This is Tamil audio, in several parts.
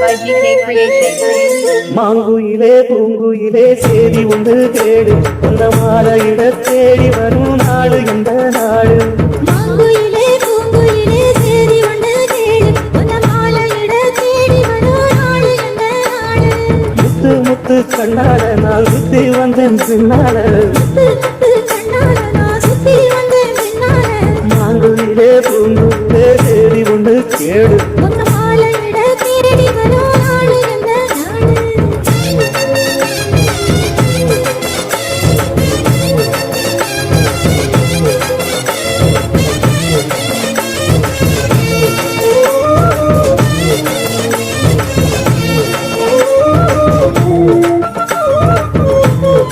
by GK Creation. மாங்குயிலே பூங்குயிலே சேதி ஒன்று கேடு அந்த மாலையிட தேடி வரும் நாடு எந்த நாடு மாங்குயிலே பூங்குயிலே சேதி ஒன்று கேடு அந்த மாலையிட தேடி வரும் நாடு எந்த நாடு முத்து முத்து கண்ணால நான் சுத்தி வந்தேன் பின்னால கண்ணால நான் சுத்தி வந்தேன் பின்னால மாங்குயிலே பூங்குயிலே சேதி ஒன்று கேடு அந்த மாலையிட தேடி வரும் நாடு எந்த நாடு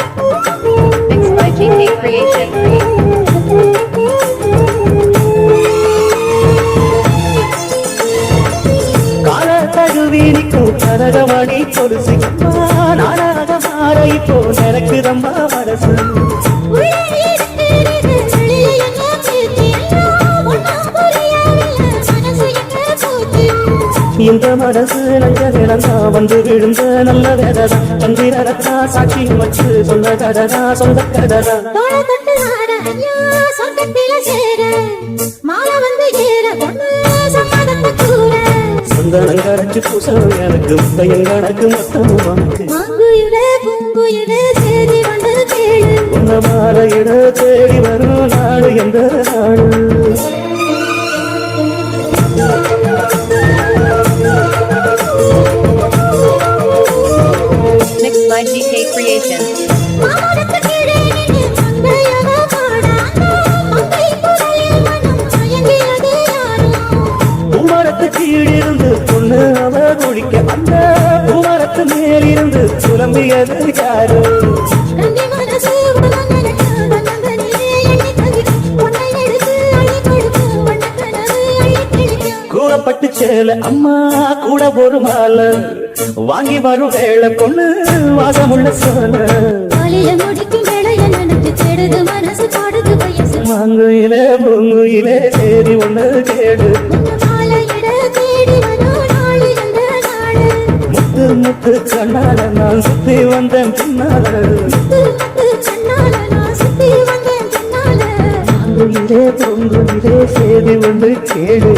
Mixed by GK Creation. கால தழுவி நிற்கும் கனகமணி கொலுசு நானாக மாற இப்போ எனக்கு ரொம்ப மனசு இந்த மனசு நல்ல வேடந்தா வந்து விழுந்த நல்ல வேததான் சந்திரரத்தா சாட்சி வச்சு சொந்த கததா சொந்த கததா சந்தனம் கரைச்சு பூசம் எனக்கு முத்தையும் கணக்கு மொத்தமும் உனக்கு உன்ன மாலையிட தேடி வரும் நாடு எந்த நாடு Mixed by GK Creation. பூமரத்து கீழிருந்து பொண்ணு அவ குடிக்க அந்த பூமரத்து மேலிருந்து புலம்பியது யாரு கூடப்பட்டு சேல அம்மா கூட ஒரு மாலை வாங்கி வரும் வேளை பொண்ணு வாசமுள்ள சோல மாங்குயிலே பூங்குயிலே சேரி ஒண்ணு கேடு முத்து முத்து கண்ணால நான் சுத்தி வந்தேன் பின்னால மாங்குயிலே பூங்குயிலே சேரி ஒண்ணு கேடு